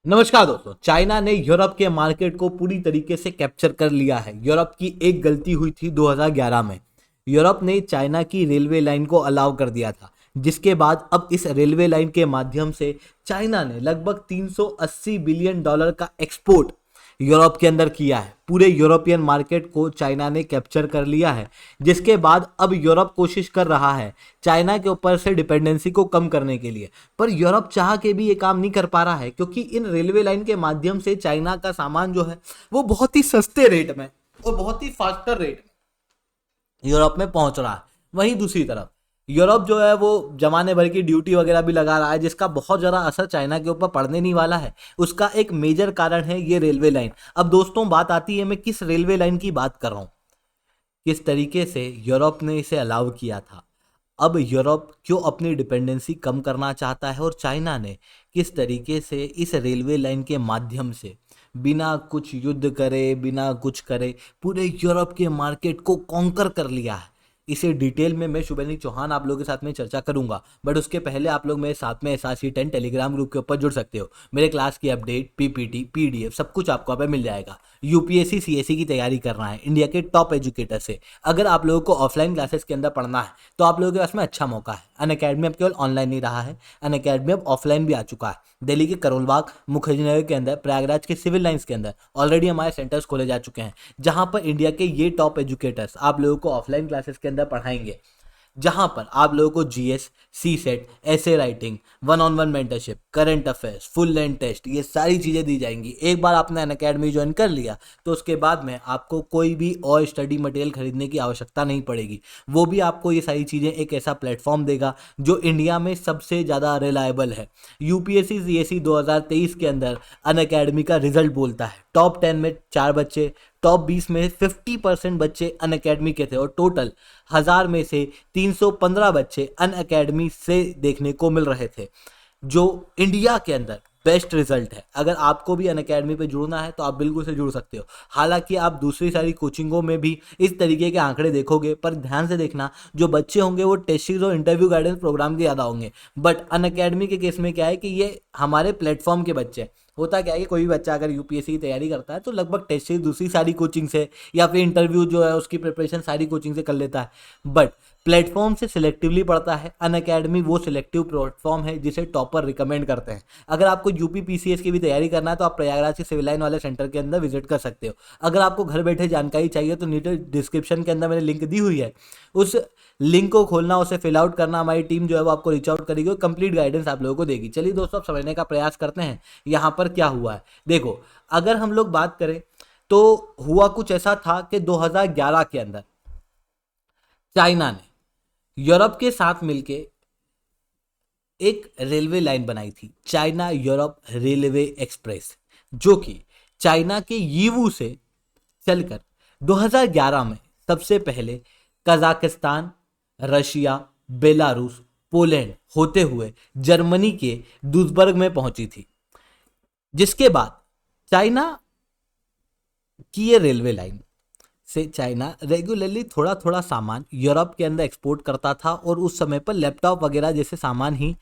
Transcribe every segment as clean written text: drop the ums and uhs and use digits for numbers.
नमस्कार दोस्तों। चाइना ने यूरोप के मार्केट को पूरी तरीके से कैप्चर कर लिया है। यूरोप की एक गलती हुई थी 2011 में। यूरोप ने चाइना की रेलवे लाइन को अलाउ कर दिया था, जिसके बाद अब इस रेलवे लाइन के माध्यम से चाइना ने लगभग 380 बिलियन डॉलर का एक्सपोर्ट यूरोप के अंदर किया है। पूरे यूरोपियन मार्केट को चाइना ने कैप्चर कर लिया है, जिसके बाद अब यूरोप कोशिश कर रहा है चाइना के ऊपर से डिपेंडेंसी को कम करने के लिए। पर यूरोप चाह के भी ये काम नहीं कर पा रहा है, क्योंकि इन रेलवे लाइन के माध्यम से चाइना का सामान जो है वो बहुत ही सस्ते रेट में और बहुत ही फास्टर रेट में यूरोप में पहुंच रहा है। वहीं दूसरी तरफ यूरोप जो है वो जमाने भर की ड्यूटी वगैरह भी लगा रहा है, जिसका बहुत ज़्यादा असर चाइना के ऊपर पड़ने नहीं वाला है। उसका एक मेजर कारण है ये रेलवे लाइन। अब दोस्तों बात आती है, मैं किस रेलवे लाइन की बात कर रहा हूँ, किस तरीके से यूरोप ने इसे अलाउ किया था। अब यूरोप क्यों अपनी डिपेंडेंसी कम करना चाहता है और चाइना ने किस तरीके से इस रेलवे लाइन के माध्यम से बिना कुछ युद्ध करे, बिना कुछ करे, पूरे यूरोप के मार्केट को कॉन्कर कर लिया है। इसे डिटेल में मैं शुभेंद्र चौहान आप लोगों के साथ में चर्चा करूंगा, बट उसके पहले आप लोग मेरे साथ में SRC10 टेलीग्राम ग्रुप के ऊपर जुड़ सकते हो। मेरे क्लास की अपडेट, PPT, PDF सब कुछ आपको यहाँ पे मिल जाएगा। UPSC CSE की तैयारी करना है इंडिया के टॉप एजुकेटर से, अगर आप लोगों को ऑफलाइन क्लासेस के अंदर पढ़ना है तो आप लोगों के पास में अच्छा मौका है। अनअकैडमी अब केवल ऑनलाइन नहीं रहा है, अनअकैडमी अब ऑफलाइन भी आ चुका है। दिल्ली के करोल बाग, मुखर्जी नगर के अंदर, प्रयागराज के सिविल लाइंस के अंदर ऑलरेडी हमारे सेंटर्स खोले जा चुके हैं, जहां पर इंडिया के ये टॉप एजुकेटर्स आप लोगों को ऑफलाइन क्लासेस के अंदर पढ़ाएंगे, जहां पर आप लोगों को GS, CSET, ऐसे writing, one on one mentorship, current affairs, full length test, ये सारी चीज़ें दी जाएंगी। एक बार आपने अनअकैडमी ज्वाइन कर लिया तो उसके बाद में आपको कोई भी और स्टडी मटेरियल खरीदने की आवश्यकता नहीं पड़ेगी। वो भी आपको ये सारी चीज़ें एक ऐसा प्लेटफॉर्म देगा जो इंडिया में सबसे ज़्यादा रिलायबल है। UPSC CSE 2023 के अंदर अनअकैडमी का रिजल्ट बोलता है टॉप 10 में 4 बच्चे, टॉप 20 में 50% बच्चे अनअकैडमी के थे, और टोटल 1000 में से 315 बच्चे अनअकैडमी से देखने को मिल रहे थे, जो इंडिया के अंदर बेस्ट रिजल्ट है। अगर आपको भी अनअकैडमी पे जुड़ना है तो आप बिल्कुल से जुड़ सकते हो। हालांकि आप दूसरी सारी कोचिंगों में भी इस तरीके के आंकड़े देखोगे, पर ध्यान से देखना, जो बच्चे होंगे वो टेस्ट सीरीज और इंटरव्यू गाइडेंस प्रोग्राम के ज़्यादा होंगे। बट अनअकैडमी के केस में क्या है कि ये हमारे प्लेटफॉर्म के बच्चे हैं। होता क्या है कि कोई भी बच्चा अगर UPSC की तैयारी करता है तो लगभग टेस्ट सीरीज दूसरी सारी कोचिंग से या फिर इंटरव्यू जो है उसकी प्रिपरेशन सारी कोचिंग से कर लेता है, बट प्लेटफॉर्म से सिलेक्टिवली पढ़ता है। अनअकैडमी वो सिलेक्टिव प्लेटफॉर्म है जिसे टॉपर रिकमेंड करते हैं। अगर आपको UP PCS की भी तैयारी करना है तो आप प्रयागराज के सिविल लाइन वाले सेंटर के अंदर विजिट कर सकते हो। अगर आपको घर बैठे जानकारी चाहिए तो नीचे डिस्क्रिप्शन के अंदर मैंने लिंक दी हुई है, उस लिंक को खोलना, उसे फिल आउट करना, हमारी टीम जो है वो आपको रीच आउट करेगी और कंप्लीट गाइडेंस आप लोगों को देगी। चलिए दोस्तों, अब समझने का प्रयास करते हैं यहाँ पर क्या हुआ है। देखो, अगर हम लोग बात करें तो हुआ कुछ ऐसा था कि 2011 के अंदर चाइना ने यूरोप के साथ मिलके एक रेलवे लाइन बनाई थी, चाइना यूरोप रेलवे एक्सप्रेस, जो कि चाइना के यीवू से चलकर 2011 में सबसे पहले कजाकिस्तान, रशिया, बेलारूस, पोलैंड होते हुए जर्मनी के दुसबर्ग में पहुंची थी। जिसके बाद चाइना की ये रेलवे लाइन से चाइना रेगुलरली थोड़ा थोड़ा सामान यूरोप के अंदर एक्सपोर्ट करता था, और उस समय पर लैपटॉप वगैरह जैसे सामान ही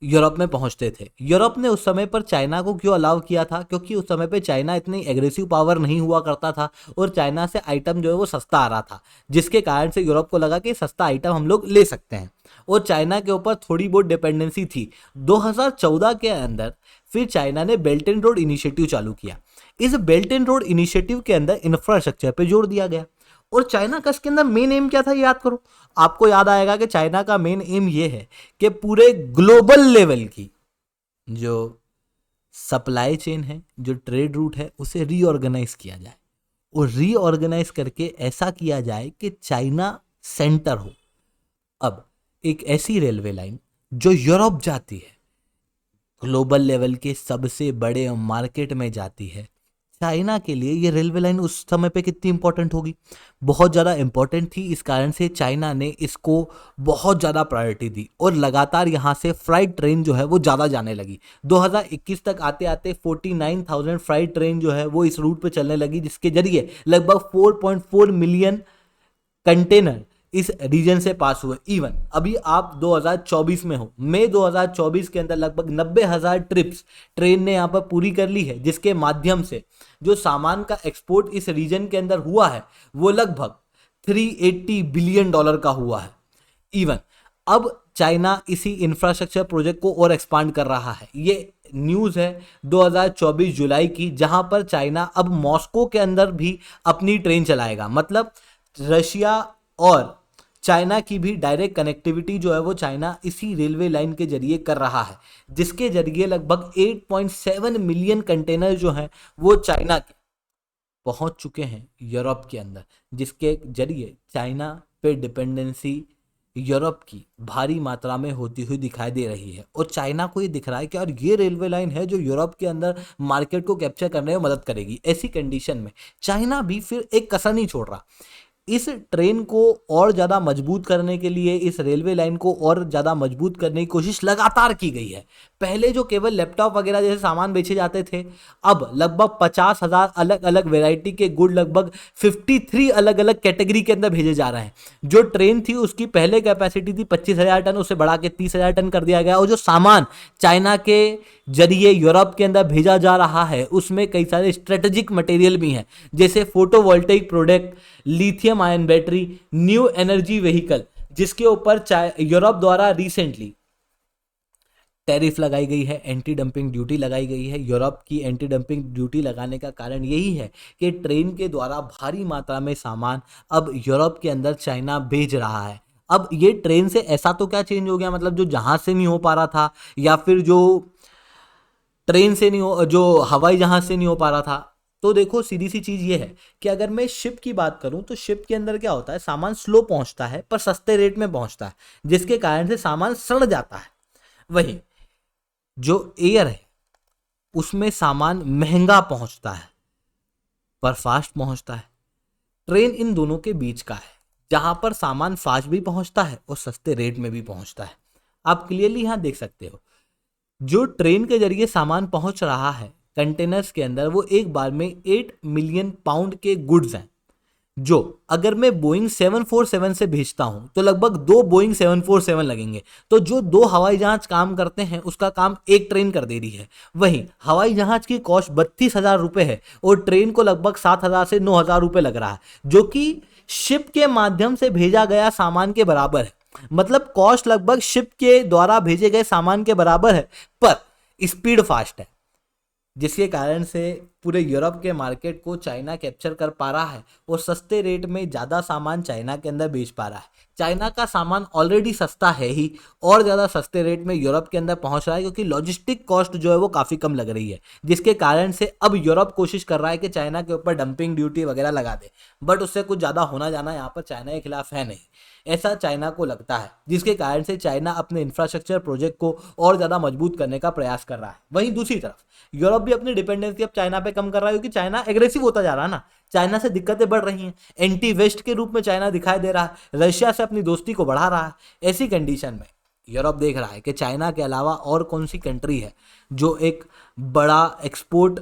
यूरोप में पहुंचते थे। यूरोप ने उस समय पर चाइना को क्यों अलाउ किया था? क्योंकि उस समय पे चाइना इतनी एग्रेसिव पावर नहीं हुआ करता था और चाइना से आइटम जो है वो सस्ता आ रहा था, जिसके कारण से यूरोप को लगा कि सस्ता आइटम हम लोग ले सकते हैं, और चाइना के ऊपर थोड़ी बहुत डिपेंडेंसी थी। 2014 के अंदर फिर चाइना ने बेल्ट एंड रोड इनिशिएटिव चालू किया। इस बेल्ट एंड रोड इनिशिएटिव के अंदर इंफ्रास्ट्रक्चर पे जोर दिया गया, और चाइना का इसके अंदर मेन एम क्या था याद करो। आपको याद आएगा कि चाइना का मेन एम ये है कि पूरे ग्लोबल लेवल की जो सप्लाई चेन है, जो ट्रेड रूट है, उसे रीऑर्गेनाइज किया जाए, और रीऑर्गेनाइज करके ऐसा किया जाए कि चाइना सेंटर हो। अब एक ऐसी रेलवे लाइन जो यूरोप जाती है, ग्लोबल लेवल के सबसे बड़े मार्केट में जाती है, चाइना के लिए ये रेलवे लाइन उस समय पे कितनी इंपॉर्टेंट होगी? बहुत ज़्यादा इंपॉर्टेंट थी। इस कारण से चाइना ने इसको बहुत ज़्यादा प्रायोरिटी दी, और लगातार यहाँ से फ्राइट ट्रेन जो है वो ज़्यादा जाने लगी। 2021 तक आते आते 49,000 फ्राइट ट्रेन जो है वो इस रूट पे चलने लगी, जिसके जरिए लगभग 4.4 मिलियन कंटेनर इस रीजन से पास हुए। इवन अभी आप 2024 में हो, मई 2024 के अंदर लगभग 90,000 ट्रिप्स ट्रेन ने यहाँ पर पूरी कर ली है, जिसके माध्यम से जो सामान का एक्सपोर्ट इस रीजन के अंदर हुआ है वो लगभग $380 बिलियन का हुआ है। इवन अब चाइना इसी इंफ्रास्ट्रक्चर प्रोजेक्ट को और एक्सपांड कर रहा है। ये न्यूज़ है 2024 जुलाई की, जहां पर चाइना अब मॉस्को के अंदर भी अपनी ट्रेन चलाएगा। मतलब रशिया और चाइना की भी डायरेक्ट कनेक्टिविटी जो है वो चाइना इसी रेलवे लाइन के जरिए कर रहा है, जिसके जरिए लगभग 8.7 मिलियन कंटेनर जो हैं वो चाइना के पहुंच चुके हैं यूरोप के अंदर, जिसके जरिए चाइना पे डिपेंडेंसी यूरोप की भारी मात्रा में होती हुई दिखाई दे रही है। और चाइना को ये दिख रहा है कि यार ये रेलवे लाइन है जो यूरोप के अंदर मार्केट को कैप्चर करने में मदद करेगी। ऐसी कंडीशन में चाइना भी फिर एक कसर नहीं छोड़ रहा। इस ट्रेन को और ज़्यादा मजबूत करने के लिए, इस रेलवे लाइन को और ज़्यादा मजबूत करने की कोशिश लगातार की गई है। पहले जो केवल लैपटॉप वगैरह जैसे सामान बेचे जाते थे, अब लगभग 50,000 अलग अलग वैरायटी के गुड लगभग 53 अलग अलग कैटेगरी के अंदर भेजे जा रहे हैं। जो ट्रेन थी उसकी पहले कैपेसिटी थी 25,000 टन, उसे बढ़ा के 30,000 टन कर दिया गया। और जो सामान चाइना के जरिए यूरोप के अंदर भेजा जा रहा है उसमें कई सारे स्ट्रेटेजिक मटेरियल भी हैं, जैसे photovoltaic product, lithium ion battery, new energy vehicle, जिसके ऊपर यूरोप द्वारा रिसेंटली टैरिफ लगाई गई है, एंटी डंपिंग ड्यूटी लगाई गई है। यूरोप की एंटी डंपिंग ड्यूटी लगाने का कारण यही है कि ट्रेन के द्वारा भारी मात्रा में सामान अब यूरोप के अंदर चाइना भेज रहा है। अब ये ट्रेन से ऐसा तो क्या चेंज हो गया, मतलब जो जहाज से नहीं हो पा रहा था या फिर जो ट्रेन से नहीं हो, जो हवाई जहाज से नहीं हो पा रहा था, तो देखो सीधी सी चीज ये है कि अगर मैं शिप की बात करूं तो शिप के अंदर क्या होता है, सामान स्लो पहुंचता है पर सस्ते रेट में पहुंचता है, जिसके कारण से सामान सड़ जाता है। वहीं जो एयर है उसमें सामान महंगा पहुंचता है पर फास्ट पहुंचता है। ट्रेन इन दोनों के बीच का है, जहां पर सामान फास्ट भी पहुंचता है और सस्ते रेट में भी पहुंचता है। आप क्लियरली यहां देख सकते हो, जो ट्रेन के जरिए सामान पहुंच रहा है कंटेनर्स के अंदर, वो एक बार में 8 मिलियन पाउंड के गुड्स हैं, जो अगर मैं बोइंग 747 से भेजता हूं तो लगभग 2 बोइंग 747 लगेंगे। तो जो 2 हवाई जहाज काम करते हैं उसका काम एक ट्रेन कर दे रही है। वहीं हवाई जहाज की कॉस्ट 32,000 रुपए है और ट्रेन को लगभग 7,000 से 9,000 रुपए लग रहा है, जो कि शिप के माध्यम से भेजा गया सामान के बराबर है। मतलब कॉस्ट लगभग शिप के द्वारा भेजे गए सामान के बराबर है, पर स्पीड फास्ट है, जिसके कारण से पूरे यूरोप के मार्केट को चाइना कैप्चर कर पा रहा है और सस्ते रेट में ज़्यादा सामान चाइना के अंदर बेच पा रहा है। चाइना का सामान ऑलरेडी सस्ता है ही और ज़्यादा सस्ते रेट में यूरोप के अंदर पहुंच रहा है, क्योंकि लॉजिस्टिक कॉस्ट जो है वो काफ़ी कम लग रही है, जिसके कारण से अब यूरोप कोशिश कर रहा है कि चाइना के ऊपर डंपिंग ड्यूटी वगैरह लगा दे। बट उससे कुछ ज़्यादा होना जाना यहाँ पर चाइना के खिलाफ है नहीं, ऐसा चाइना को लगता है, जिसके कारण से चाइना अपने इंफ्रास्ट्रक्चर प्रोजेक्ट को और ज़्यादा मजबूत करने का प्रयास कर रहा है। वहीं दूसरी तरफ यूरोप भी अपनी डिपेंडेंसी अब चाइना पे कम कर रहा है, क्योंकि चाइना एग्रेसिव होता जा रहा है ना, चाइना से दिक्कतें बढ़ रही हैं, एंटी वेस्ट के रूप में चाइना दिखाई दे रहा है, रशिया से अपनी दोस्ती को बढ़ा रहा है। ऐसी कंडीशन में यूरोप देख रहा है कि चाइना के अलावा और कौन सी कंट्री है जो एक बड़ा एक्सपोर्ट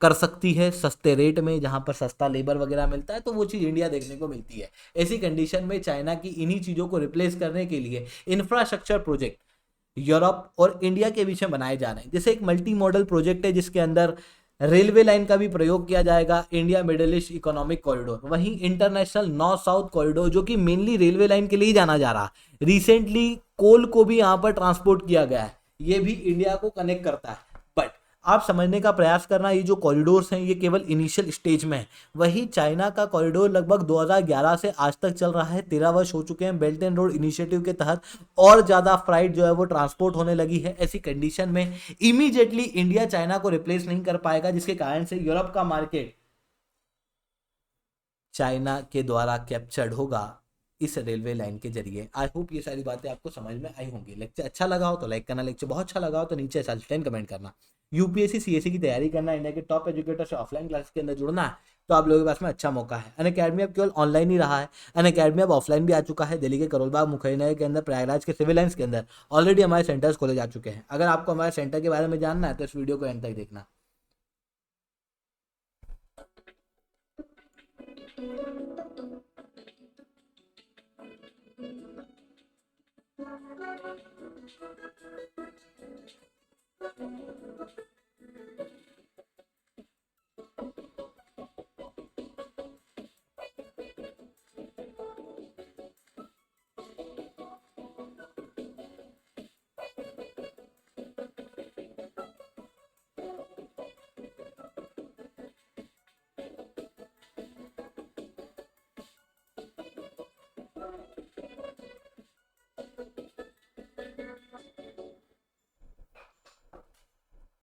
कर सकती है सस्ते रेट में, जहां पर सस्ता लेबर वगैरह मिलता है, तो वो चीज़ इंडिया देखने को मिलती है। ऐसी कंडीशन में चाइना की इन्हीं चीज़ों को रिप्लेस करने के लिए इंफ्रास्ट्रक्चर प्रोजेक्ट यूरोप और इंडिया के बीच में बनाए जा रहे हैं। जैसे एक मल्टी मॉडल प्रोजेक्ट है जिसके अंदर रेलवे लाइन का भी प्रयोग किया जाएगा, India middle east economic corridor, वहीं इंटरनेशनल नॉर्थ साउथ कॉरिडोर जो कि मेनली रेलवे लाइन के लिए ही जाना जा रहा है। रिसेंटली कोल को भी यहाँ पर ट्रांसपोर्ट किया गया है, ये भी इंडिया को कनेक्ट करता है। बट आप समझने का प्रयास करना, ये जो कॉरिडोर्स हैं ये केवल इनिशियल स्टेज में है। वही चाइना का कॉरिडोर लगभग 2011 से आज तक चल रहा है, 13 वर्ष हो चुके हैं। बेल्ट एंड रोड इनिशिएटिव के तहत और ज़्यादा फ्लाइट जो है वो ट्रांसपोर्ट होने लगी है। ऐसी कंडीशन में इमीडिएटली इंडिया चाइना को रिप्लेस नहीं कर पाएगा, जिसके कारण से यूरोप का मार्केट चाइना के द्वारा कैप्चर्ड होगा इस रेलवे लाइन के जरिए। आई होप ये सारी बातें आपको समझ में आई होंगी। लेक्चर अच्छा लगा हो तो लाइक करना, लेक्चर बहुत अच्छा लगा हो तो नीचे +10 कमेंट करना। यूपीएससी सीएससी की तैयारी करना, इंडिया के टॉप एजुकेटर से ऑफलाइन क्लासेस के अंदर जुड़ना है तो आप लोगों के पास में अच्छा मौका है। अनअकैडमी अब केवल ऑनलाइन ही रहा है, अनअकैडमी अब ऑफलाइन भी आ चुका है। दिल्ली के करोलबाग, मुखैना के अंदर, प्रयागराज के सिविल लाइन्स के अंदर ऑलरेडी हमारे सेंटर्स खोले जा चुके हैं। अगर आपको हमारे सेंटर के बारे में जानना है तो इस वीडियो को एंड तक देखना।